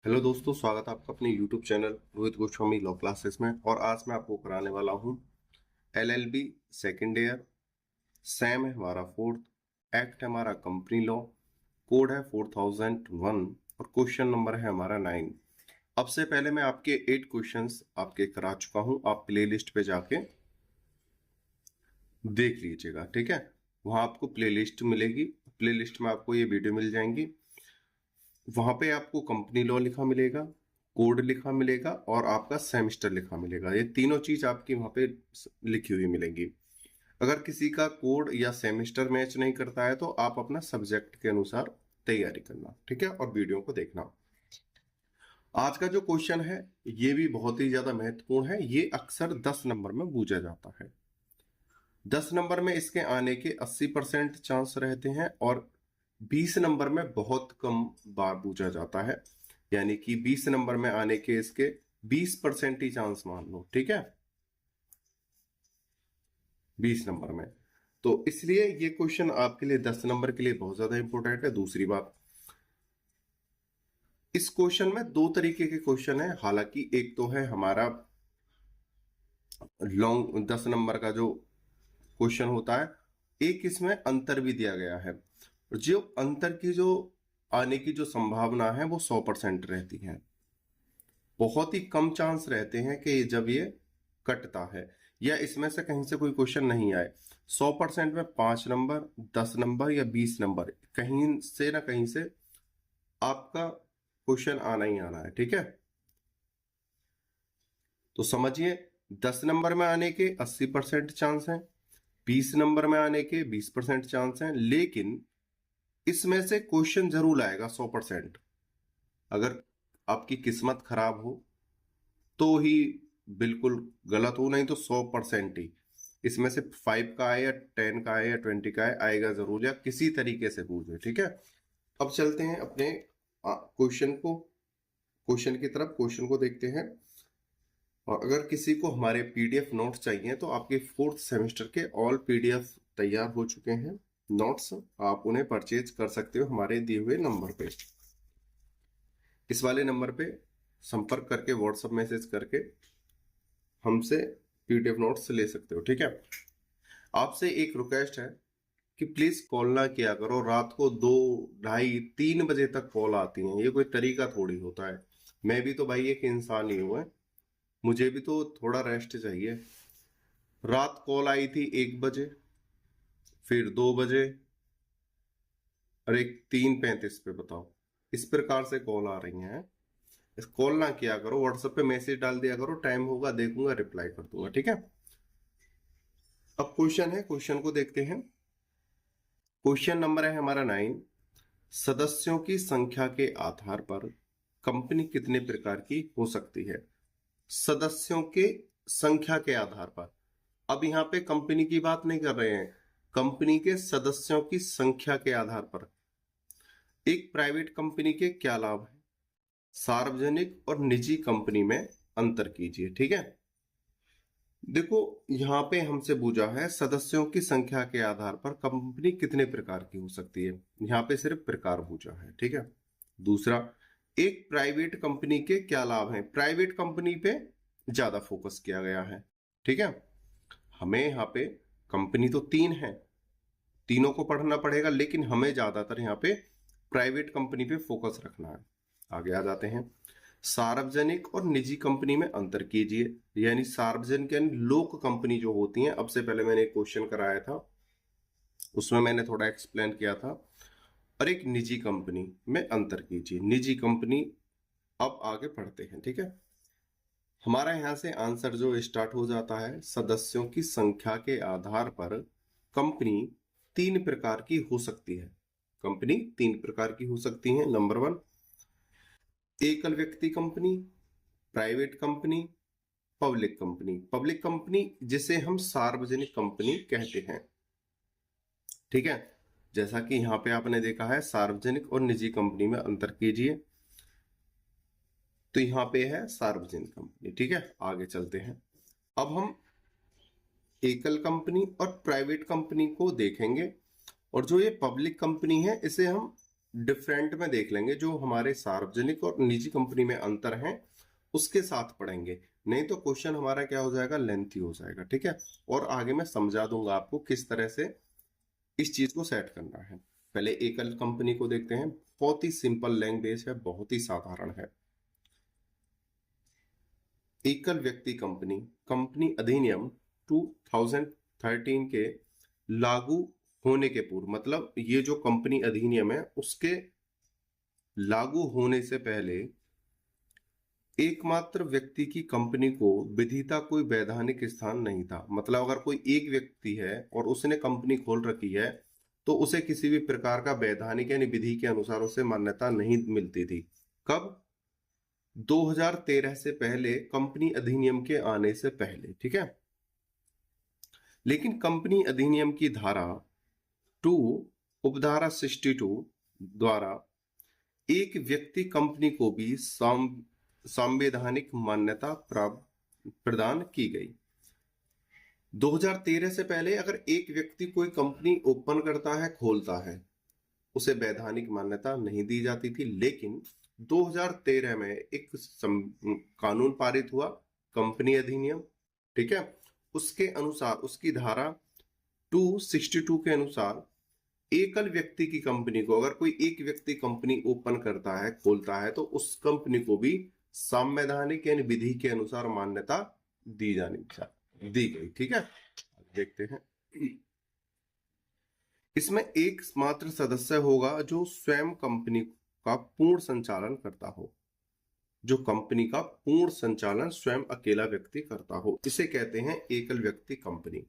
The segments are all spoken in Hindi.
हेलो दोस्तों, स्वागत है आपका अपने YouTube channel Rohit Goswami law classes में। और आज मैं आपको कराने वाला हूँ LLB सेकेंड ईयर। सैम है हमारा फोर्थ, एक्ट है हमारा कंपनी लॉ, कोड है 4001 और क्वेश्चन नंबर है हमारा 9। अब से पहले मैं आपके 8 क्वेश्चंस आपके करा चुका हूँ। आप प्लेलिस्ट पे जाके देख लीजिएगा, ठीक है। वहां आपको प्लेलिस्ट मिलेगी, प्लेलिस्ट में आपको ये वीडियो मिल जाएंगी। वहां पे आपको कंपनी लॉ लिखा मिलेगा, कोड लिखा मिलेगा और आपका सेमेस्टर लिखा मिलेगा। ये तीनों चीज आपकी वहां पे लिखी हुई मिलेंगी। अगर किसी का कोड या सेमेस्टर मैच नहीं करता है तो आप अपना सब्जेक्ट के अनुसार तैयारी करना, ठीक है, और वीडियो को देखना। आज का जो क्वेश्चन है ये भी बहुत ही ज्यादा महत्वपूर्ण है। ये अक्सर 10 नंबर में पूछा जाता है। 10 नंबर में इसके आने के 80% चांस रहते हैं और 20 नंबर में बहुत कम बार पूछा जाता है। यानी कि 20 नंबर में आने के इसके 20% ही चांस मान लो, ठीक है, 20 नंबर में। तो इसलिए ये क्वेश्चन आपके लिए 10 नंबर के लिए बहुत ज्यादा इंपॉर्टेंट है। दूसरी बात, इस क्वेश्चन में दो तरीके के क्वेश्चन है। हालांकि एक तो है हमारा लॉन्ग 10 नंबर का जो क्वेश्चन होता है, एक इसमें अंतर भी दिया गया है। जो अंतर की जो आने की जो संभावना है वो 100% रहती है। बहुत ही कम चांस रहते हैं कि जब ये कटता है या इसमें से कहीं से कोई क्वेश्चन नहीं आए। 100% में 5 नंबर, 10 नंबर या 20 नंबर कहीं से ना कहीं से आपका क्वेश्चन आना ही आना है, ठीक है। तो समझिए, 10 नंबर में आने के 80% चांस हैं, 20 नंबर में आने के 20% चांस हैं, लेकिन इसमें से क्वेश्चन जरूर आएगा 100%। अगर आपकी किस्मत खराब हो तो ही बिल्कुल गलत हो, नहीं तो 100% ही इसमें से 5 का आए या 10 का आए या 20 का आए, आएगा जरूर या किसी तरीके से पूछे, ठीक है। अब चलते हैं अपने क्वेश्चन की तरफ। क्वेश्चन को देखते हैं। और अगर किसी को हमारे पीडीएफ नोट्स चाहिए तो आपके फोर्थ सेमेस्टर के ऑल पीडीएफ तैयार हो चुके हैं नोट्स। आप उन्हें परचेज कर सकते हो हमारे दिए हुए नंबर पे। इस वाले नंबर पे संपर्क करके व्हाट्सएप मैसेज करके हमसे पीडीएफ नोट्स ले सकते हो, ठीक है। आपसे एक रिक्वेस्ट है कि प्लीज कॉल ना किया करो रात को 2, 2:30, 3 बजे तक कॉल आती हैं। ये कोई तरीका थोड़ी होता है। मैं भी तो भाई एक इंसान ही हूं, मुझे भी तो थोड़ा रेस्ट चाहिए। रात कॉल आई थी 1 बजे, फिर 2 बजे और एक 3:35 पे। बताओ, इस प्रकार से कॉल आ रही हैं। इस कॉल ना किया करो, व्हाट्सएप पे मैसेज डाल दिया करो, टाइम होगा देखूंगा रिप्लाई कर दूंगा, ठीक है। अब क्वेश्चन है, क्वेश्चन को देखते हैं। क्वेश्चन नंबर है हमारा 9। सदस्यों की संख्या के आधार पर कंपनी कितने प्रकार की हो सकती है? सदस्यों के संख्या के आधार पर। अब यहां पे कंपनी की बात नहीं कर रहे हैं, कंपनी के सदस्यों की संख्या के आधार पर एक प्राइवेट कंपनी के क्या लाभ है, सार्वजनिक और निजी कंपनी में अंतर कीजिए, ठीक है। देखो, यहां पे हमसे पूछा है सदस्यों की संख्या के आधार पर कंपनी कितने प्रकार की हो सकती है। यहां पे सिर्फ प्रकार पूछा है, ठीक है। दूसरा, एक प्राइवेट कंपनी के क्या लाभ हैं। प्राइवेट कंपनी पे ज्यादा फोकस किया गया है, ठीक है। हमें यहाँ पे कंपनी तो 3 है, तीनों को पढ़ना पड़ेगा, लेकिन हमें ज्यादातर यहाँ पे प्राइवेट कंपनी पे फोकस रखना है। आगे आ जाते हैं। सार्वजनिक और निजी कंपनी में अंतर कीजिए। यानी सार्वजनिक यानी लोक कंपनी जो होती हैं, अब से पहले मैंने एक क्वेश्चन कराया था उसमें मैंने थोड़ा एक्सप्लेन किया था। और एक निजी कंपनी में अंतर कीजिए। निजी कंपनी, अब आगे पढ़ते हैं, ठीक है। हमारा यहां से आंसर जो स्टार्ट हो जाता है, सदस्यों की संख्या के आधार पर कंपनी 3 प्रकार की हो सकती है। कंपनी 3 प्रकार की हो सकती है। नंबर 1, एकल व्यक्ति company, private company, public company. Public company जिसे हम सार्वजनिक कंपनी कहते हैं, ठीक है। जैसा कि यहां पे आपने देखा है सार्वजनिक और निजी कंपनी में अंतर कीजिए, तो यहां पे है सार्वजनिक कंपनी, ठीक है। आगे चलते हैं। अब हम एकल कंपनी और प्राइवेट कंपनी को देखेंगे। और जो ये पब्लिक कंपनी है इसे हम डिफरेंट में देख लेंगे, जो हमारे सार्वजनिक और निजी कंपनी में अंतर है उसके साथ पढ़ेंगे, नहीं तो क्वेश्चन हमारा क्या हो जाएगा, लेंथी हो जाएगा। ठीक है, और आगे मैं समझा दूंगा आपको किस तरह से इस चीज को सेट करना है। पहले एकल कंपनी को देखते हैं, बहुत ही सिंपल लैंग्वेज है, बहुत ही साधारण है। एकल व्यक्ति कंपनी, कंपनी अधिनियम 2013 के लागू होने के पूर्व, मतलब ये जो कंपनी अधिनियम है उसके लागू होने से पहले एकमात्र व्यक्ति की कंपनी को विधिता कोई वैधानिक स्थान नहीं था। मतलब अगर कोई एक व्यक्ति है और उसने कंपनी खोल रखी है तो उसे किसी भी प्रकार का वैधानिक यानी विधि के अनुसार उसे मान्यता नहीं मिलती थी। कब? 2013 से पहले, कंपनी अधिनियम के आने से पहले। ठीक है, लेकिन कंपनी अधिनियम की धारा 2 उपधारा 62 द्वारा एक व्यक्ति कंपनी को भी संवैधानिक मान्यता प्रदान की गई। 2013 से पहले अगर एक व्यक्ति कोई कंपनी ओपन करता है, खोलता है, उसे वैधानिक मान्यता नहीं दी जाती थी। लेकिन 2013 में एक कानून पारित हुआ, कंपनी अधिनियम। ठीक है, उसके अनुसार, उसकी धारा 262 के अनुसार एकल व्यक्ति की कंपनी को, अगर कोई एक व्यक्ति कंपनी ओपन करता है, खोलता है, तो उस कंपनी को भी संवैधानिक यानी विधि के अनुसार मान्यता दी गई। ठीक है, देखते हैं। इसमें एक मात्र सदस्य होगा जो स्वयं कंपनी का पूर्ण संचालन करता हो, जो कंपनी का पूर्ण संचालन स्वयं अकेला व्यक्ति करता हो, इसे कहते हैं एकल व्यक्ति कंपनी।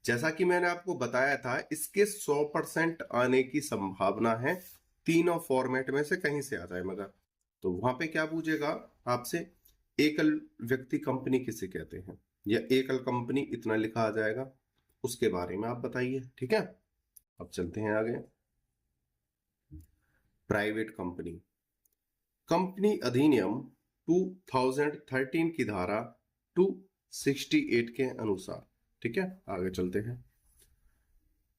जैसा कि मैंने आपको बताया था, इसके 100% आने की संभावना है, तीनों फॉर्मेट में से कहीं से आ जाए। मगर तो वहां पे क्या पूछेगा आपसे, एकल व्यक्ति कंपनी किसे कहते हैं, या एकल कंपनी इतना लिखा आ जाएगा, उसके बारे में आप बताइए। ठीक है, अब चलते हैं आगे। प्राइवेट कंपनी, कंपनी अधिनियम 2013 की धारा 268 के अनुसार। ठीक है, आगे चलते हैं।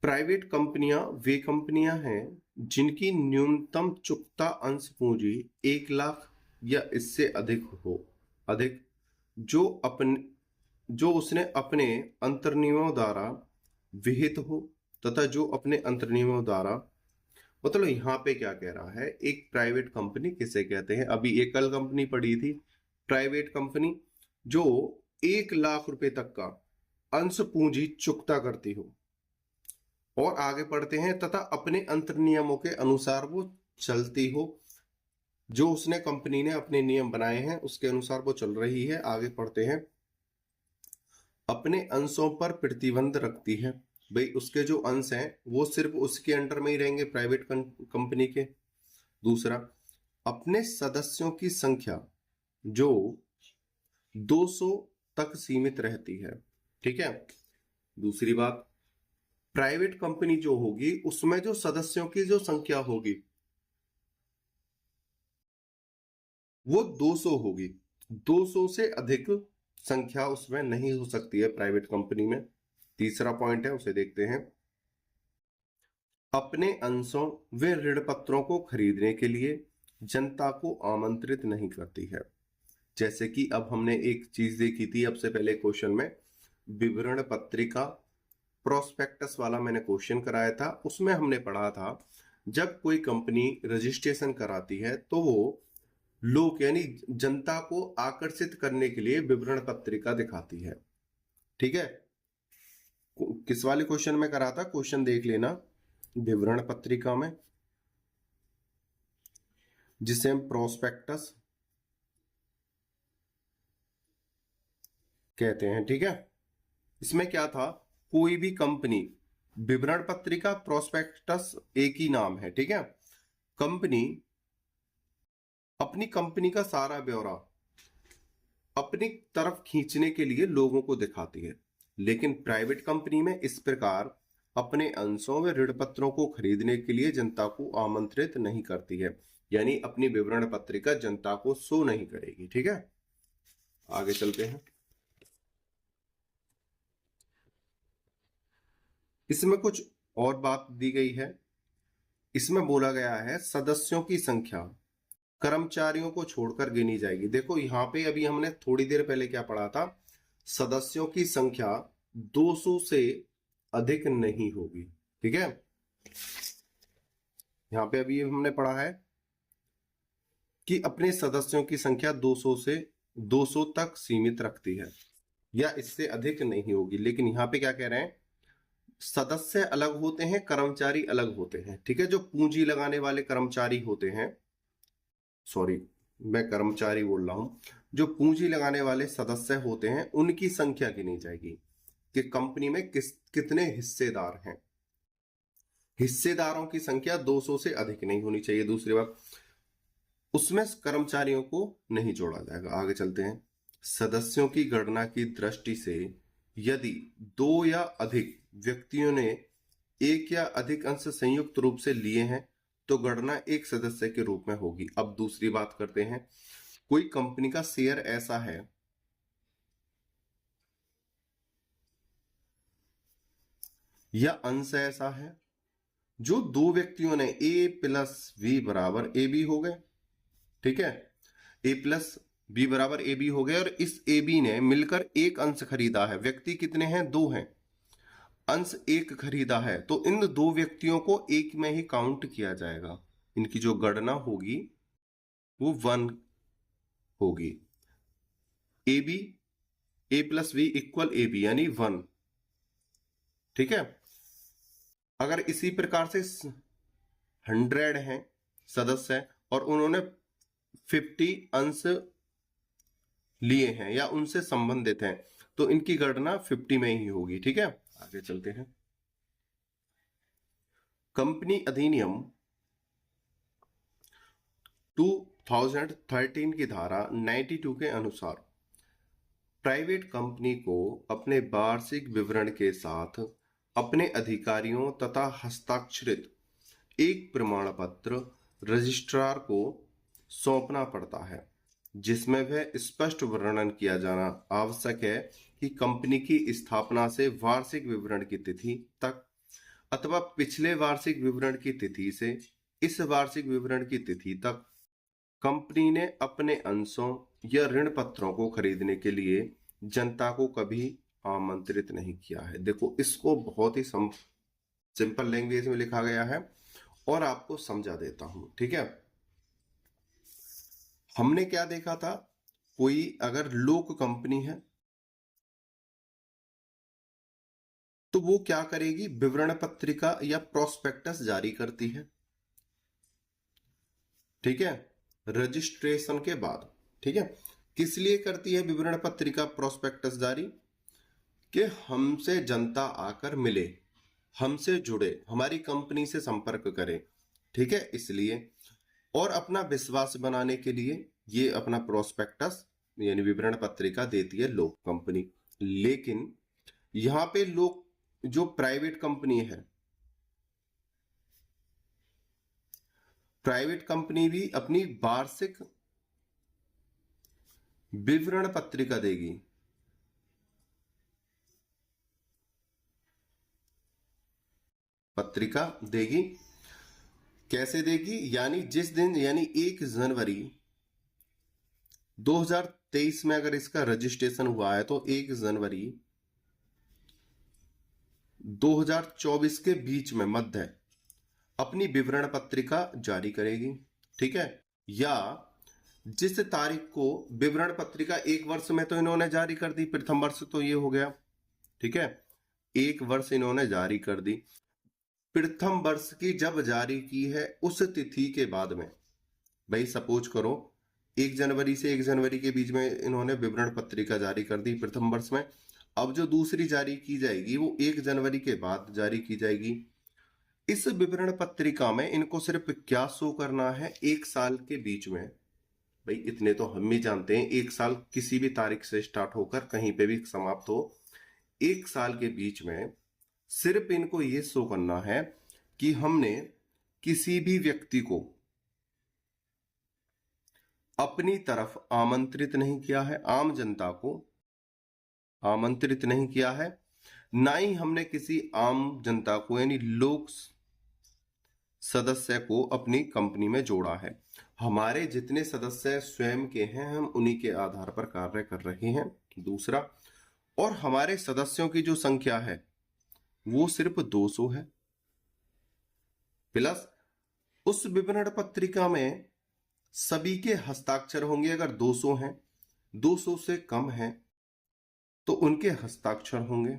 प्राइवेट कंपनियां वे कंपनियां हैं जिनकी न्यूनतम चुकता अंश पूंजी 1 लाख या इससे अधिक जो उसने अपने अंतर्नियमों द्वारा विहित हो, तथा जो अपने अंतर्नियमों द्वारा, मतलब यहाँ पे क्या कह रहा है, एक प्राइवेट कंपनी किसे कहते हैं। अभी एकल कंपनी पड़ी थी, प्राइवेट कंपनी जो 1 लाख रुपए तक का अंश पूंजी चुकता करती हो। और आगे पढ़ते हैं, तथा अपने अंतर्नियमों के अनुसार वो चलती हो, जो उसने कंपनी ने अपने नियम बनाए हैं उसके अनुसार वो चल रही है। आगे पढ़ते हैं, अपने अंशों पर प्रतिबंध रखती है। भाई उसके जो अंश हैं वो सिर्फ उसके अंडर में ही रहेंगे, प्राइवेट कंपनी के। दूसरा, अपने सदस्यों की संख्या जो 200 तक सीमित रहती है। ठीक है, दूसरी बात, प्राइवेट कंपनी जो होगी उसमें जो सदस्यों की जो संख्या होगी वो 200 होगी, 200 से अधिक संख्या उसमें नहीं हो सकती है प्राइवेट कंपनी में। तीसरा पॉइंट है, उसे देखते हैं। अपने अंशों व ऋण पत्रों को खरीदने के लिए जनता को आमंत्रित नहीं करती है। जैसे कि अब हमने एक चीज देखी थी अब से पहले क्वेश्चन में, विवरण पत्रिका, प्रोस्पेक्टस वाला मैंने क्वेश्चन कराया था। उसमें हमने पढ़ा था, जब कोई कंपनी रजिस्ट्रेशन कराती है तो वो लोग यानी जनता को आकर्षित करने के लिए विवरण पत्रिका दिखाती है। ठीक है, किस वाले क्वेश्चन में करा था, क्वेश्चन देख लेना, विवरण पत्रिका में, जिसे हम प्रोस्पेक्टस कहते हैं। ठीक है, इसमें क्या था, कोई भी कंपनी, विवरण पत्रिका प्रोस्पेक्टस एक ही नाम है। ठीक है, कंपनी अपनी कंपनी का सारा ब्यौरा अपनी तरफ खींचने के लिए लोगों को दिखाती है। लेकिन प्राइवेट कंपनी में इस प्रकार अपने अंशों व ऋण पत्रों को खरीदने के लिए जनता को आमंत्रित नहीं करती है, यानी अपनी विवरण पत्रिका जनता को शो नहीं करेगी। ठीक है, आगे चलते हैं। इसमें कुछ और बात दी गई है, इसमें बोला गया है सदस्यों की संख्या कर्मचारियों को छोड़कर गिनी जाएगी। देखो यहाँ पे अभी हमने थोड़ी देर पहले क्या पढ़ा था, सदस्यों की संख्या 200 से अधिक नहीं होगी। ठीक है, यहाँ पे अभी हमने पढ़ा है कि अपने सदस्यों की संख्या 200 से 200 तक सीमित रखती है या इससे अधिक नहीं होगी। लेकिन यहाँ पे क्या कह रहे हैं, सदस्य अलग होते हैं, कर्मचारी अलग होते हैं। ठीक है, जो पूंजी लगाने वाले कर्मचारी होते हैं, सॉरी मैं कर्मचारी बोल रहा हूं, जो पूंजी लगाने वाले सदस्य होते हैं उनकी संख्या गिनी जाएगी कि कंपनी में कितने हिस्सेदार हैं। हिस्सेदारों की संख्या 200 से अधिक नहीं होनी चाहिए। दूसरी बात, उसमें कर्मचारियों को नहीं जोड़ा जाएगा। आगे चलते हैं। सदस्यों की गणना की दृष्टि से यदि दो या अधिक व्यक्तियों ने एक या अधिक अंश संयुक्त रूप से लिए हैं तो गणना एक सदस्य के रूप में होगी। अब दूसरी बात करते हैं, कोई कंपनी का शेयर ऐसा है या अंश ऐसा है जो दो व्यक्तियों ने ए प्लस बी बराबर ए बी हो गए। ठीक है, ए प्लस बी बराबर ए बी हो गए और इस ए बी ने मिलकर एक अंश खरीदा है। व्यक्ति कितने हैं, दो हैं, अंश एक खरीदा है, तो इन दो व्यक्तियों को एक में ही काउंट किया जाएगा। इनकी जो गणना होगी वो 1 होगी। A B A plus B equal A B यानी 1। ठीक है, अगर इसी प्रकार से 100 हैं सदस्य और उन्होंने 50 अंश लिए हैं या उनसे संबंधित हैं तो इनकी गणना 50 में ही होगी। ठीक है, आगे चलते हैं। कंपनी अधिनियम 2013 की धारा 92 के अनुसार प्राइवेट कंपनी को अपने वार्षिक विवरण के साथ अपने अधिकारियों तथा हस्ताक्षरित एक प्रमाण पत्र रजिस्ट्रार को सौंपना पड़ता है, जिसमें वह स्पष्ट वर्णन किया जाना आवश्यक है कि कंपनी की स्थापना से वार्षिक विवरण की तिथि तक अथवा पिछले वार्षिक विवरण की तिथि से इस वार्षिक विवरण की तिथि तक कंपनी ने अपने अंशों या ऋण पत्रों को खरीदने के लिए जनता को कभी आमंत्रित नहीं किया है। देखो, इसको बहुत ही सिंपल लैंग्वेज में लिखा गया है और आपको समझा देता हूं। ठीक है, हमने क्या देखा था, कोई अगर लोक कंपनी है तो वो क्या करेगी, विवरण पत्रिका या प्रोस्पेक्टस जारी करती है। ठीक है, रजिस्ट्रेशन के बाद। ठीक है, किस लिए करती है विवरण पत्रिका प्रोस्पेक्टस जारी, कि हमसे जनता आकर मिले, हमसे जुड़े, हमारी कंपनी से संपर्क करे। ठीक है, इसलिए और अपना विश्वास बनाने के लिए ये अपना प्रोस्पेक्टस यानी विवरण पत्रिका देती है लोक कंपनी। लेकिन यहां पे लोक जो प्राइवेट कंपनी है, प्राइवेट कंपनी भी अपनी वार्षिक विवरण पत्रिका देगी। पत्रिका देगी, कैसे देगी, यानी जिस दिन, यानी 1 जनवरी 2023 में अगर इसका रजिस्ट्रेशन हुआ है तो 1 जनवरी 2024 के बीच में मध्य अपनी विवरण पत्रिका जारी करेगी। ठीक है, या जिस तारीख को विवरण पत्रिका 1 वर्ष में तो इन्होंने जारी कर दी, प्रथम वर्ष तो ये हो गया। ठीक है, 1 वर्ष इन्होंने जारी कर दी। प्रथम वर्ष की जब जारी की है उस तिथि के बाद में, भाई सपोज करो 1 जनवरी से 1 जनवरी के बीच में इन्होंने विवरण पत्रिका जारी कर दी प्रथम वर्ष में। अब जो दूसरी जारी की जाएगी वो 1 जनवरी के बाद जारी की जाएगी। इस विवरण पत्रिका में इनको सिर्फ क्या शो करना है, 1 साल के बीच में, भाई इतने तो हम भी जानते हैं, 1 साल किसी भी तारीख से स्टार्ट होकर कहीं पे भी समाप्त हो, 1 साल के बीच में सिर्फ इनको ये शो करना है कि हमने किसी भी व्यक्ति को अपनी तरफ आमंत्रित नहीं किया है, आम जनता को आमंत्रित नहीं किया है, ना ही हमने किसी आम जनता को यानी लोक सदस्य को अपनी कंपनी में जोड़ा है। हमारे जितने सदस्य स्वयं के हैं हम उन्हीं के आधार पर कार्य कर रहे हैं। दूसरा, और हमारे सदस्यों की जो संख्या है वो सिर्फ 200 है, प्लस उस विवरण पत्रिका में सभी के हस्ताक्षर होंगे। अगर 200 हैं, 200 से कम है तो उनके हस्ताक्षर होंगे।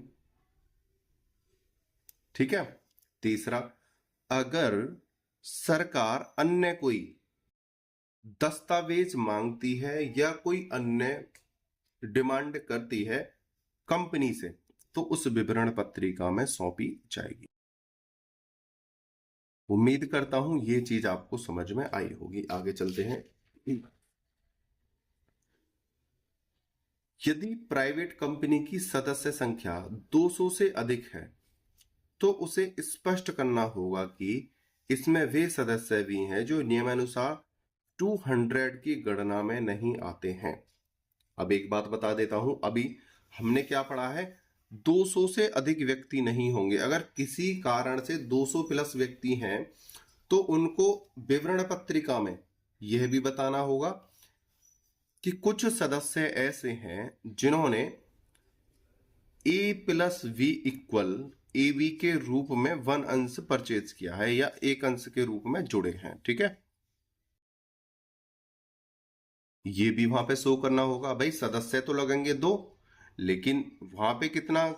ठीक है। तीसरा, अगर सरकार अन्य कोई दस्तावेज मांगती है या कोई अन्य डिमांड करती है कंपनी से तो उस विवरण पत्रिका में सौंपी जाएगी। उम्मीद करता हूं ये चीज आपको समझ में आई होगी। आगे चलते हैं। यदि प्राइवेट कंपनी की सदस्य संख्या 200 से अधिक है तो उसे स्पष्ट करना होगा कि इसमें वे सदस्य भी हैं जो नियमानुसार 200 की गणना में नहीं आते हैं। अब एक बात बता देता हूं, अभी हमने क्या पढ़ा है, 200 से अधिक व्यक्ति नहीं होंगे। अगर किसी कारण से 200 प्लस व्यक्ति हैं तो उनको विवरण पत्रिका में यह भी बताना होगा कि कुछ सदस्य ऐसे हैं जिन्होंने A+V=AB के रूप में 1 अंश परचेज किया है या 1 अंश के रूप में जुड़े हैं। ठीक है, ये भी वहां पे शो करना होगा। भाई सदस्य तो लगेंगे 2, लेकिन वहां पे कितना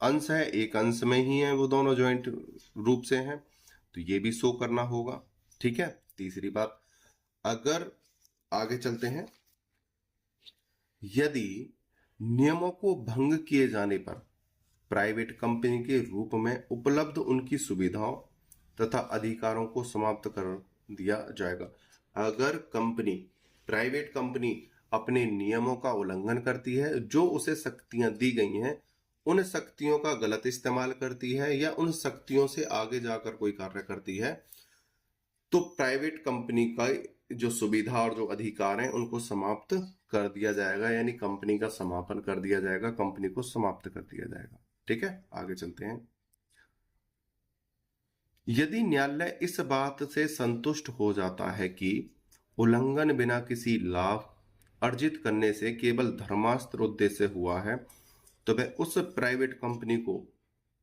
अंश है, 1 अंश में ही है, वो दोनों ज्वाइंट रूप से हैं, तो ये भी शो करना होगा। ठीक है। तीसरी बात, अगर आगे चलते हैं, यदि नियमों को भंग किए जाने पर प्राइवेट कंपनी के रूप में उपलब्ध उनकी सुविधाओं तथा अधिकारों को समाप्त कर दिया जाएगा। अगर कंपनी, प्राइवेट कंपनी अपने नियमों का उल्लंघन करती है, जो उसे शक्तियां दी गई हैं उन शक्तियों का गलत इस्तेमाल करती है या उन शक्तियों से आगे जाकर कोई कार्य करती है, तो प्राइवेट कंपनी का जो सुविधा और जो अधिकार हैं उनको समाप्त कर दिया जाएगा, यानी कंपनी का समापन कर दिया जाएगा, कंपनी को समाप्त कर दिया जाएगा। ठीक है, आगे चलते हैं। यदि न्यायालय इस बात से संतुष्ट हो जाता है कि उल्लंघन बिना किसी लाभ अर्जित करने से केवल धर्मास्त्र उद्देश्य हुआ है, तो वह उस प्राइवेट कंपनी को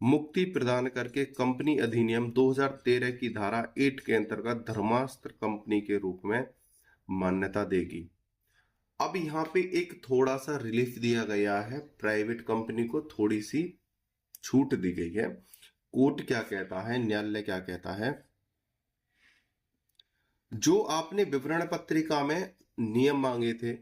मुक्ति प्रदान करके कंपनी अधिनियम 2013 की धारा 8 के अंतर्गत धर्मास्त्र कंपनी के रूप में मान्यता देगी। अब यहाँ पे एक थोड़ा सा रिलीफ दिया गया है, प्राइवेट कंपनी को थोड़ी सी छूट दी गई है। कोर्ट क्या कहता है, न्यायालय क्या कहता है, जो आपने विवरण पत्रिका में नियम मांगे थे,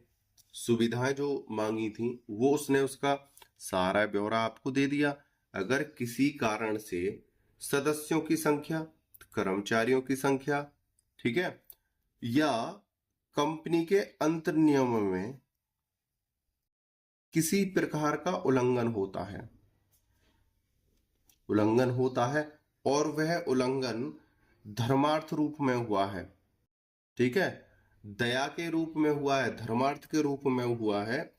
सुविधाएं जो मांगी थी, वो उसने उसका सारा ब्यौरा आपको दे दिया। अगर किसी कारण से सदस्यों की संख्या, कर्मचारियों की संख्या, ठीक है, या कंपनी के अंतर नियमों में किसी प्रकार का उल्लंघन होता है और वह उल्लंघन धर्मार्थ रूप में हुआ है, ठीक है, दया के रूप में हुआ है, धर्मार्थ के रूप में हुआ है,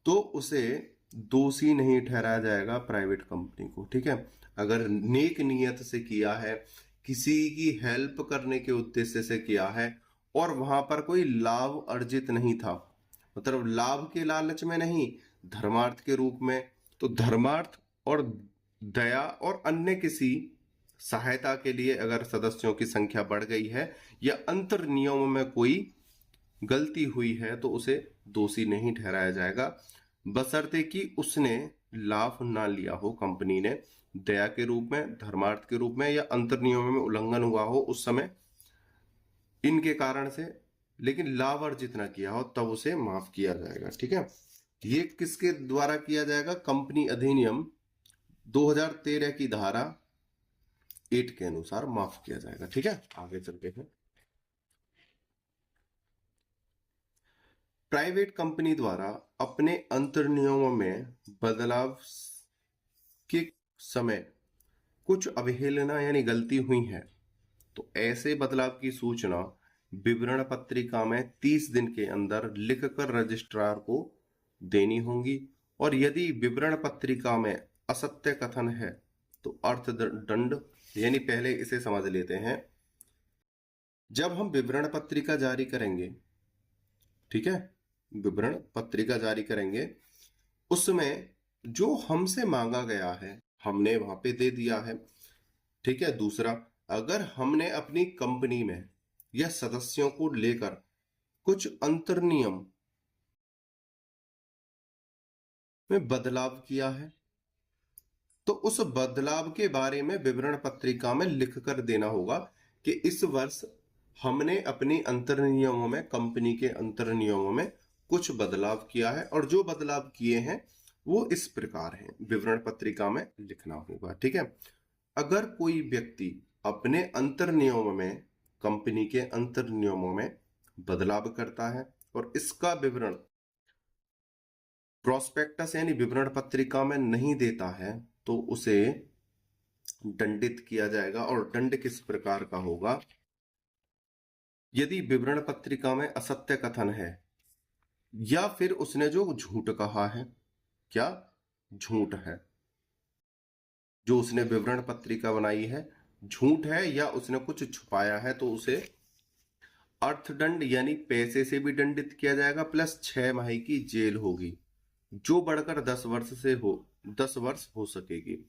तो उसे दोषी नहीं ठहराया जाएगा प्राइवेट कंपनी को। ठीक है, अगर नेक नियत से किया है, किसी की हेल्प करने के उद्देश्य से किया है और वहां पर कोई लाभ अर्जित नहीं था, मतलब लाभ के लालच में नहीं, धर्मार्थ के रूप में, तो धर्मार्थ और दया और अन्य किसी सहायता के लिए अगर सदस्यों की संख्या बढ़ गई है या अंतर नियमों में कोई गलती हुई है तो उसे दोषी नहीं ठहराया जाएगा, बशर्ते कि उसने लाभ ना लिया हो, कंपनी ने दया के रूप में, धर्मार्थ के रूप में या अंतर नियमों में उल्लंघन हुआ हो उस समय इनके कारण से, लेकिन लाभ अर्जित ना किया हो, तब उसे माफ किया जाएगा। ठीक है, ये किसके द्वारा किया जाएगा, कंपनी अधिनियम 2013 की धारा 8 के अनुसार माफ किया जाएगा। ठीक है, आगे चलते हैं। प्राइवेट कंपनी द्वारा अपने अंतर नियमों में बदलाव के समय कुछ अवहेलना यानी गलती हुई है तो ऐसे बदलाव की सूचना विवरण पत्रिका में 30 दिन के अंदर लिखकर रजिस्ट्रार को देनी होगी, और यदि विवरण पत्रिका में असत्य कथन है तो अर्थदंड यानी पहले इसे समझ लेते हैं। जब हम विवरण पत्रिका जारी करेंगे, ठीक है, विवरण पत्रिका जारी करेंगे, उसमें जो हमसे मांगा गया है हमने वहां पे दे दिया है, ठीक है। दूसरा, अगर हमने अपनी कंपनी में या सदस्यों को लेकर कुछ अंतर्नियम में बदलाव किया है, तो उस बदलाव के बारे में विवरण पत्रिका में लिख कर देना होगा कि इस वर्ष हमने अपनी अंतर्नियमों में, कंपनी के अंतर्नियमों में कुछ बदलाव किया है और जो बदलाव किए हैं वो इस प्रकार हैं, विवरण पत्रिका में लिखना होगा, ठीक है। अगर कोई व्यक्ति अपने अंतर्नियमों में, कंपनी के अंतर्नियमों में बदलाव करता है और इसका विवरण प्रोस्पेक्टस यानी विवरण पत्रिका में नहीं देता है, तो उसे दंडित किया जाएगा। और दंड किस प्रकार का होगा? यदि विवरण पत्रिका में असत्य कथन है या फिर उसने जो झूठ कहा है, क्या झूठ है, जो उसने विवरण पत्रिका बनाई है झूठ है या उसने कुछ छुपाया है, तो उसे अर्थदंड यानी पैसे से भी दंडित किया जाएगा, प्लस 6 माह की जेल होगी, जो बढ़कर 10 वर्ष हो सकेगी।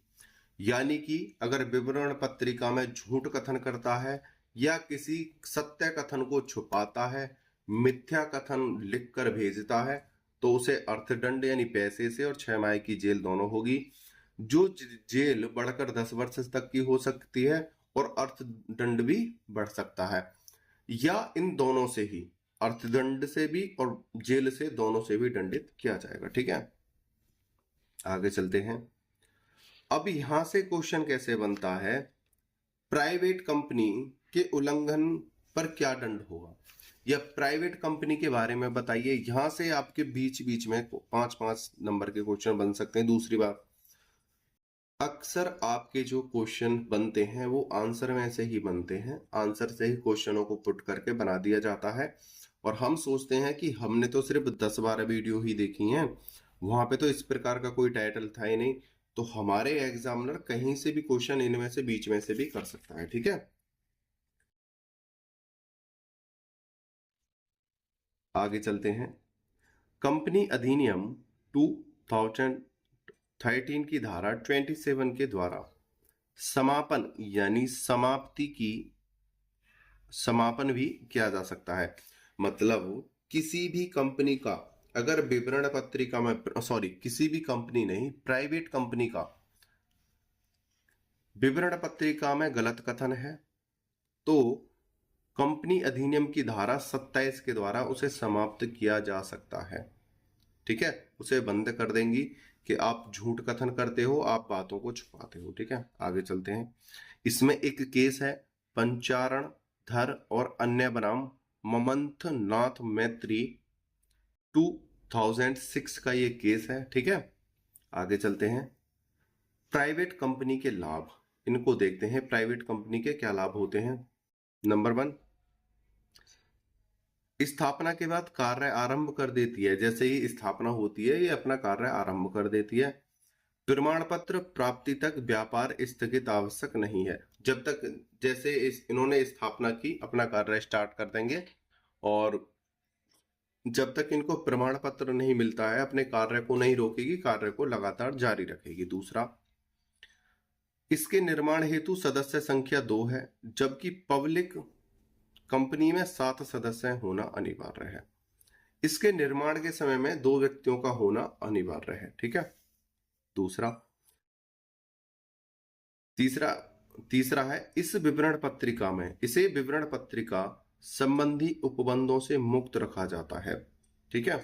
यानी कि अगर विवरण पत्रिका में झूठ कथन करता है या किसी सत्य कथन को छुपाता है, मिथ्या कथन लिखकर भेजता है, तो उसे अर्थदंड यानी पैसे से और 6 माह की जेल दोनों होगी, जो जेल बढ़कर 10 वर्ष तक की हो सकती है और अर्थदंड भी बढ़ सकता है, या इन दोनों से ही, अर्थदंड से भी और जेल से, दोनों से भी दंडित किया जाएगा, ठीक है। आगे चलते हैं। अब यहां से क्वेश्चन कैसे बनता है, प्राइवेट कंपनी के उल्लंघन पर क्या दंड होगा, या प्राइवेट कंपनी के बारे में बताइए। यहां से आपके बीच बीच में 5-5 नंबर के क्वेश्चन बन सकते हैं। दूसरी बात, अक्सर आपके जो क्वेश्चन बनते हैं वो आंसर में से ही बनते हैं, आंसर से ही क्वेश्चनों को पुट करके बना दिया जाता है, और हम सोचते हैं कि हमने तो सिर्फ 10-12 वीडियो ही देखी हैं, वहां पे तो इस प्रकार का कोई टाइटल था ही नहीं, तो हमारे एग्जामिनर कहीं से भी क्वेश्चन इनमें से, बीच में से भी कर सकता है, ठीक है। आगे चलते हैं। कंपनी अधिनियम 2013 की धारा 27 के द्वारा समापन यानी समापन भी किया जा सकता है। मतलब किसी भी कंपनी का अगर विवरण पत्रिका में, किसी भी कंपनी नहीं, प्राइवेट कंपनी का विवरण पत्रिका में गलत कथन है, तो कंपनी अधिनियम की धारा 27 के द्वारा उसे समाप्त किया जा सकता है, ठीक है। उसे बंद कर देंगी कि आप झूठ कथन करते हो, आप बातों को छुपाते हो, ठीक है। आगे चलते हैं। इसमें एक केस है पंचारण धर और अन्य बनाम ममंथ नाथ मैत्री 2006 का ये केस है, ठीक है। आगे चलते हैं। प्राइवेट कंपनी के लाभ, इनको देखते हैं। प्राइवेट कंपनी के क्या लाभ होते हैं? नंबर 1, स्थापना के बाद कार्य आरंभ कर देती है। जैसे ही स्थापना होती है ये अपना कार्य आरंभ कर देती है। प्रमाण पत्र प्राप्ति तक व्यापार स्थगित आवश्यक नहीं है। जब तक, जैसे इन्होंने स्थापना की, अपना कार्य स्टार्ट कर देंगे, और जब तक इनको प्रमाण पत्र नहीं मिलता है अपने कार्य को नहीं रोकेगी, कार्य को लगातार जारी रखेगी। दूसरा, इसके निर्माण हेतु सदस्य संख्या 2 है, जबकि पब्लिक कंपनी में 7 सदस्य होना अनिवार्य है। इसके निर्माण के समय में 2 व्यक्तियों का होना अनिवार्य है, ठीक है। दूसरा, तीसरा है इस विवरण पत्रिका में, इसे विवरण पत्रिका संबंधी उपबंधों से मुक्त रखा जाता है, ठीक है।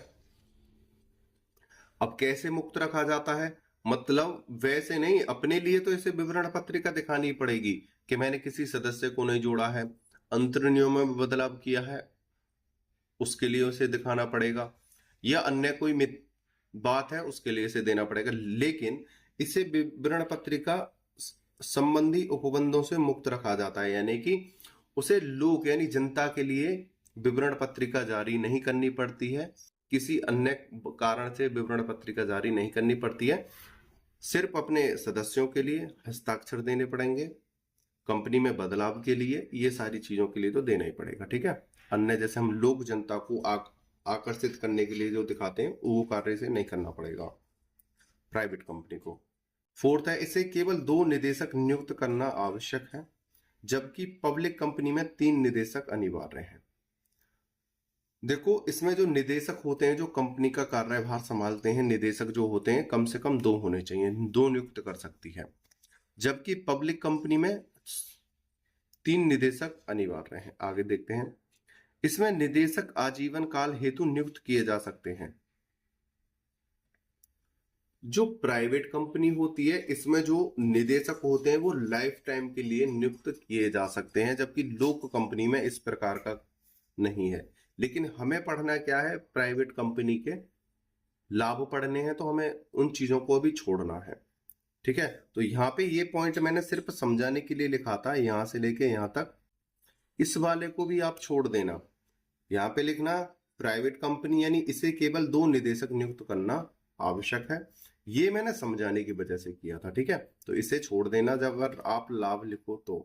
अब कैसे मुक्त रखा जाता है? मतलब वैसे नहीं, अपने लिए तो इसे विवरण पत्रिका दिखानी पड़ेगी कि मैंने किसी सदस्य को नहीं जोड़ा है, अंतर्नियमों में बदलाव किया है, उसके लिए उसे दिखाना पड़ेगा, या अन्य कोई बात है उसके लिए इसे देना पड़ेगा। लेकिन इसे विवरण पत्रिका संबंधी उपबंधों से मुक्त रखा जाता है, यानी कि उसे लोग यानी जनता के लिए विवरण पत्रिका जारी नहीं करनी पड़ती है, किसी अन्य कारण से विवरण पत्रिका जारी नहीं करनी पड़ती है, सिर्फ अपने सदस्यों के लिए हस्ताक्षर देने पड़ेंगे, कंपनी में बदलाव के लिए, ये सारी चीजों के लिए तो देना ही पड़ेगा, ठीक है। अन्य जैसे हम लोक जनता को आकर्षित करने के लिए जो दिखाते हैं वो कार्य से नहीं करना पड़ेगा प्राइवेट कंपनी को। फोर्थ है, इसे केवल 2 निदेशक नियुक्त करना आवश्यक है, जबकि पब्लिक कंपनी में 3 निदेशक अनिवार्य हैं। देखो इसमें जो निदेशक होते हैं, जो कंपनी का कार्यभार संभालते हैं, निदेशक जो होते हैं कम से कम 2 होने चाहिए, 2 नियुक्त कर सकती है, जबकि पब्लिक कंपनी में 3 निदेशक अनिवार्य हैं। आगे देखते हैं, इसमें निदेशक आजीवन काल हेतु नियुक्त किए जा सकते हैं। जो प्राइवेट कंपनी होती है इसमें जो निदेशक होते हैं वो लाइफ टाइम के लिए नियुक्त किए जा सकते हैं, जबकि लोक कंपनी में इस प्रकार का नहीं है। लेकिन हमें पढ़ना क्या है, प्राइवेट कंपनी के लाभ पढ़ने हैं, तो हमें उन चीजों को भी छोड़ना है, ठीक है। तो यहाँ पे ये पॉइंट मैंने सिर्फ समझाने के लिए लिखा था, यहां से लेके यहां तक, इस वाले को भी आप छोड़ देना। यहाँ पे लिखना प्राइवेट कंपनी यानी इसे केवल 2 निदेशक नियुक्त करना आवश्यक है, ये मैंने समझाने की वजह से किया था, ठीक है। तो इसे छोड़ देना जब अगर आप लाभ लिखो तो।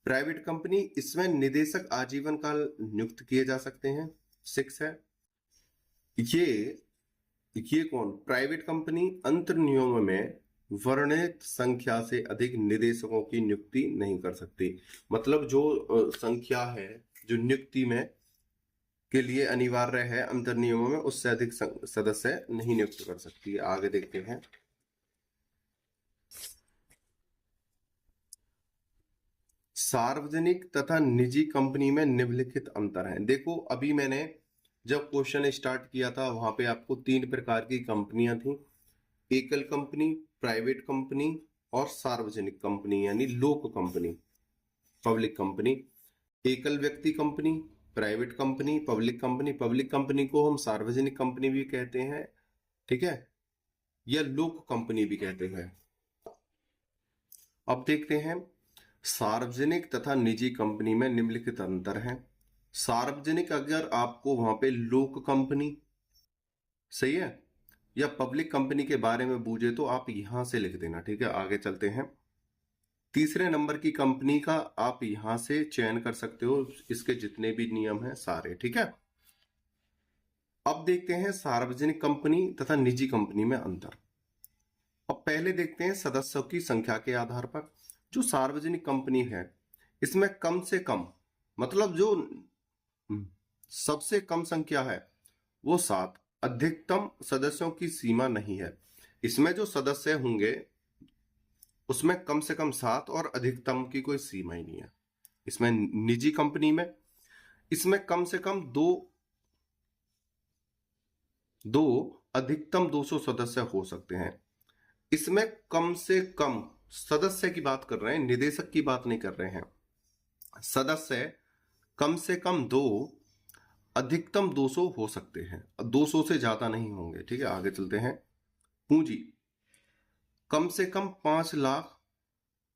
प्राइवेट कंपनी, इसमें निदेशक आजीवन काल नियुक्त किए जा सकते हैं। 6 है, ये कौन, प्राइवेट कंपनी अंतर नियम में वर्णित संख्या से अधिक निदेशकों की नियुक्ति नहीं कर सकती। मतलब जो संख्या है जो नियुक्ति में के लिए अनिवार्य है अंतर नियमों में, उससे अधिक सदस्य नहीं नियुक्त कर सकती है। आगे देखते हैं, सार्वजनिक तथा निजी कंपनी में निम्नलिखित अंतर है। देखो अभी मैंने जब क्वेश्चन स्टार्ट किया था वहां पे आपको 3 प्रकार की कंपनियां थी, एकल कंपनी, प्राइवेट कंपनी और सार्वजनिक कंपनी यानी लोक कंपनी, पब्लिक कंपनी। एकल व्यक्ति company, private company, public company. Public company को हम सार्वजनिक कंपनी भी कहते हैं, ठीक है, या लोक कंपनी भी कहते हैं। अब देखते हैं सार्वजनिक तथा निजी कंपनी में निम्नलिखित अंतर है। सार्वजनिक अगर आपको वहां पे लोक कंपनी, सही है, या पब्लिक कंपनी के बारे में पूछे तो आप यहां से लिख देना, ठीक है। आगे चलते हैं, तीसरे नंबर की कंपनी का आप यहां से चयन कर सकते हो, इसके जितने भी नियम हैं सारे, ठीक है। अब देखते हैं सार्वजनिक कंपनी तथा निजी कंपनी में अंतर। अब पहले देखते हैं सदस्यों की संख्या के आधार पर। जो सार्वजनिक कंपनी है इसमें कम से कम, मतलब जो सबसे कम संख्या है वो 7, अधिकतम सदस्यों की सीमा नहीं है। इसमें जो सदस्य होंगे उसमें कम से कम 7 और अधिकतम की कोई सीमा ही नहीं है। इसमें निजी कंपनी में इसमें कम से कम दो अधिकतम 200 सदस्य हो सकते हैं। इसमें कम से कम सदस्य की बात कर रहे हैं, निदेशक की बात नहीं कर रहे हैं। सदस्य कम से कम 2, अधिकतम 200 हो सकते हैं, 200 से ज्यादा नहीं होंगे, ठीक है। आगे चलते हैं, पूंजी कम से कम 5 लाख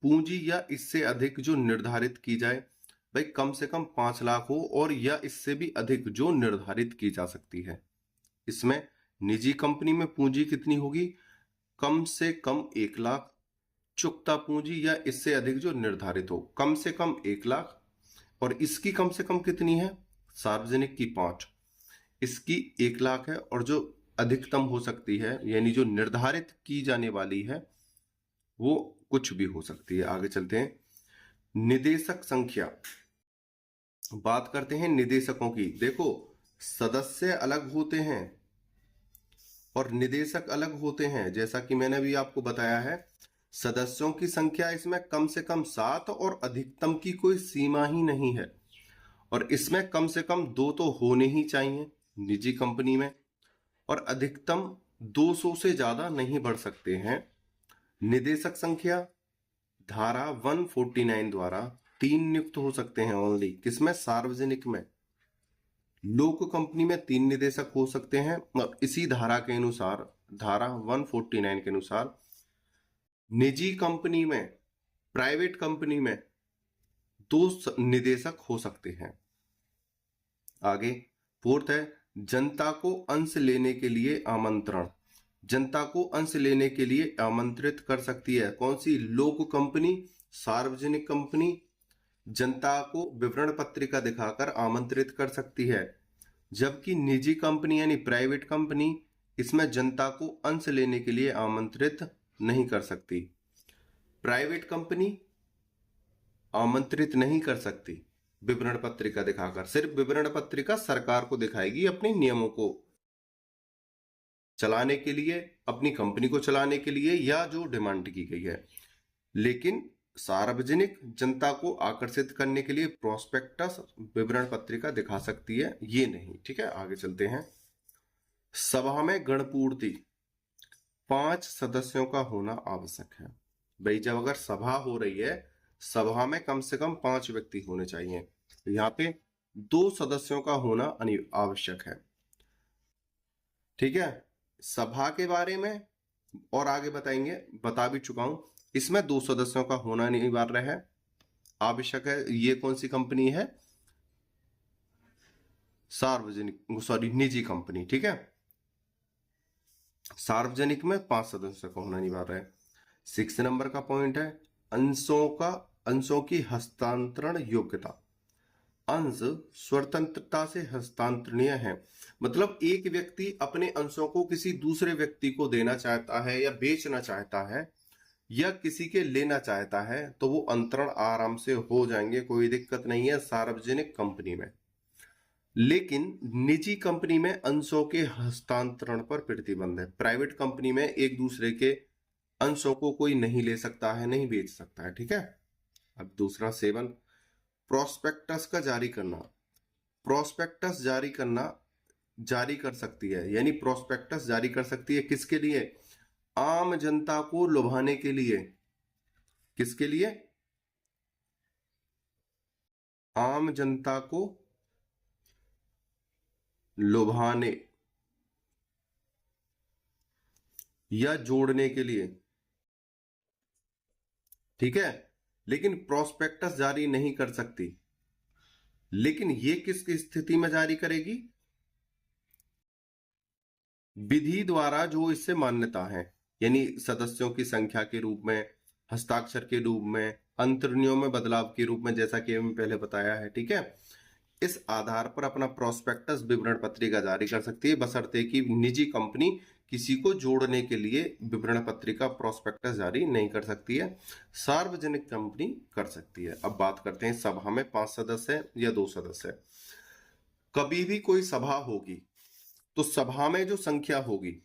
पूंजी या इससे अधिक जो निर्धारित की जाए। भाई कम से कम 5 लाख हो और या इससे भी अधिक जो निर्धारित की जा सकती है। इसमें निजी कंपनी में पूंजी कितनी होगी, कम से कम 1 लाख, चुकता पूंजी या इससे अधिक जो निर्धारित हो कम से कम 1 लाख, और इसकी कम से कम कितनी है, सार्वजनिक की 5, इसकी 1 लाख है, और जो अधिकतम हो सकती है यानी जो निर्धारित की जाने वाली है वो कुछ भी हो सकती है। आगे चलते हैं, निदेशक संख्या, बात करते हैं निदेशकों की। देखो सदस्य अलग होते हैं और निदेशक अलग होते हैं, जैसा कि मैंने भी आपको बताया है। सदस्यों की संख्या इसमें कम से कम 7 और अधिकतम की कोई सीमा ही नहीं है, और इसमें कम से कम 2 तो होने ही चाहिए निजी कंपनी में, और अधिकतम 200 से ज्यादा नहीं बढ़ सकते हैं। निदेशक संख्या धारा 149 द्वारा 3 नियुक्त हो सकते हैं ओनली, किसमें, सार्वजनिक में। लोक कंपनी में 3 निदेशक हो सकते हैं, और इसी धारा के अनुसार, धारा 149 के अनुसार निजी कंपनी में, प्राइवेट कंपनी में 2 निदेशक हो सकते हैं। आगे फोर्थ है, जनता को अंश लेने के लिए आमंत्रण, जनता को अंश लेने के लिए आमंत्रित कर सकती है कौन सी, लोक कंपनी सार्वजनिक कंपनी जनता को विवरण पत्रिका दिखाकर आमंत्रित कर सकती है, जबकि निजी कंपनी यानी प्राइवेट कंपनी इसमें जनता को अंश लेने के लिए आमंत्रित नहीं कर सकती। प्राइवेट कंपनी आमंत्रित नहीं कर सकती विवरण पत्रिका दिखाकर, सिर्फ विवरण पत्रिका सरकार को दिखाएगी अपने नियमों को चलाने के लिए, अपनी कंपनी को चलाने के लिए, या जो डिमांड की गई है। लेकिन सार्वजनिक जनता को आकर्षित करने के लिए प्रोस्पेक्टस विवरण पत्रिका दिखा सकती है, ये नहीं। ठीक है, आगे चलते हैं। सभा में गणपूर्ति 5 सदस्यों का होना आवश्यक है। भाई जब अगर सभा हो रही है, सभा में कम से कम 5 व्यक्ति होने चाहिए, यहाँ पे 2 सदस्यों का होना आवश्यक है। ठीक है, सभा के बारे में और आगे बताएंगे, बता भी चुका हूं, इसमें 2 सदस्यों का होना अनिवार्य है, आवश्यक है। ये कौन सी कंपनी है? निजी कंपनी। ठीक है, सार्वजनिक में 5 सदस्यों का होना अनिवार्य है। 6 नंबर का पॉइंट है अंशों की हस्तांतरण योग्यता। अंश स्वतंत्रता से हस्तांतरणीय है, मतलब एक व्यक्ति अपने अंशों को किसी दूसरे व्यक्ति को देना चाहता है या बेचना चाहता है या किसी के लेना चाहता है तो वो अंतरण आराम से हो जाएंगे, कोई दिक्कत नहीं है सार्वजनिक कंपनी में। लेकिन निजी कंपनी में अंशों के हस्तांतरण पर प्रतिबंध है। प्राइवेट कंपनी में एक दूसरे के अंशों को कोई नहीं ले सकता है, नहीं बेच सकता है। ठीक है, अब दूसरा 7, प्रोस्पेक्टस का जारी करना। प्रोस्पेक्टस जारी कर सकती है, यानी प्रोस्पेक्टस जारी कर सकती है किसके लिए? आम जनता को लुभाने के लिए। किसके लिए? आम जनता को लुभाने या जोड़ने के लिए। ठीक है, लेकिन प्रोस्पेक्टस जारी नहीं कर सकती। लेकिन ये किस स्थिति में जारी करेगी? विधि द्वारा जो इससे मान्यता है, यानी सदस्यों की संख्या के रूप में, हस्ताक्षर के रूप में, अंतरणियों में बदलाव के रूप में, जैसा कि हमने पहले बताया है। ठीक है, इस आधार पर अपना प्रोस्पेक्टस विवरण पत्रिका जारी कर सकती है, बशर्ते कि निजी कंपनी किसी को जोड़ने के लिए विवरण पत्रिका प्रोस्पेक्टस जारी नहीं कर सकती है, सार्वजनिक कंपनी कर सकती है। अब बात करते हैं सभा में 5 सदस्य है या 2 सदस्य है। कभी भी कोई सभा होगी तो सभा में जो संख्या होगी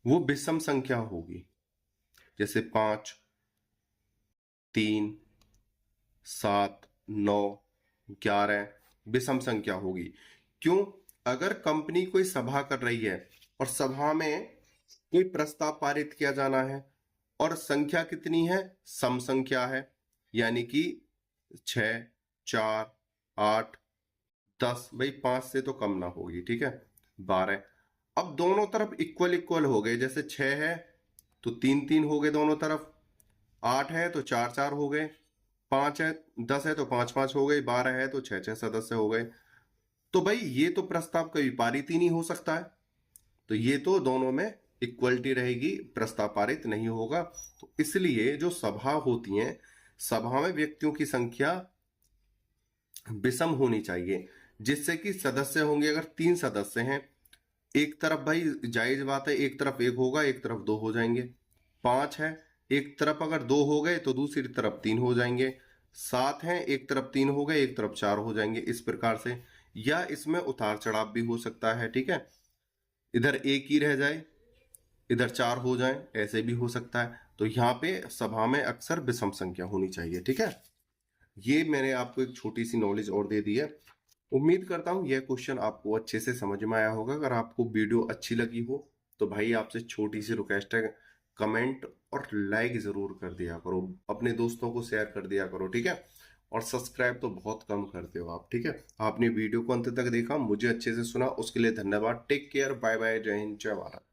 वो विषम संख्या होगी, जैसे 5, 3, 7, 9, 11 विषम संख्या होगी। क्यों? अगर कंपनी कोई सभा कर रही है और सभा में कोई प्रस्ताव पारित किया जाना है और संख्या कितनी है? सम संख्या है, यानी कि 6, 4, 8, 10, भाई 5 से तो कम ना होगी। ठीक है, 12। अब दोनों तरफ इक्वल हो गए, जैसे 6 है तो 3 3 हो गए दोनों तरफ, 8 है तो 4 4 हो गए, 5 है 10 है तो 5 5 हो गए, 12 है तो 6 6 सदस्य हो गए। तो भाई ये तो प्रस्ताव कभी पारित ही नहीं हो सकता है, तो ये तो दोनों में इक्वलिटी रहेगी, प्रस्ताव पारित नहीं होगा। तो इसलिए जो सभा होती है, सभा में व्यक्तियों की संख्या विषम होनी चाहिए, जिससे कि सदस्य होंगे, अगर 3 सदस्य हैं, एक तरफ भाई जायज बात है, एक तरफ 1 होगा, एक तरफ 2 हो जाएंगे। 5 है, एक तरफ अगर 2 हो गए तो दूसरी तरफ 3 हो जाएंगे। 7 है, एक तरफ 3 हो गए, एक तरफ 4 हो जाएंगे, इस प्रकार से। या इसमें उतार चढ़ाव भी हो सकता है। ठीक है, इधर 1 ही रह जाए, इधर 4 हो जाए, ऐसे भी हो सकता है। तो यहाँ पे सभा में अक्सर विषम संख्या होनी चाहिए। ठीक है, ये मैंने आपको एक छोटी सी नॉलेज और दे दी है। उम्मीद करता हूँ यह क्वेश्चन आपको अच्छे से समझ में आया होगा। अगर आपको वीडियो अच्छी लगी हो तो भाई आपसे छोटी सी रिक्वेस्ट है, कमेंट और लाइक जरूर कर दिया करो, अपने दोस्तों को शेयर कर दिया करो। ठीक है, और सब्सक्राइब तो बहुत कम करते हो आप। ठीक है, आपने वीडियो को अंत तक देखा, मुझे अच्छे से सुना, उसके लिए धन्यवाद। टेक केयर, बाय बाय, जय हिंद, जय भारत।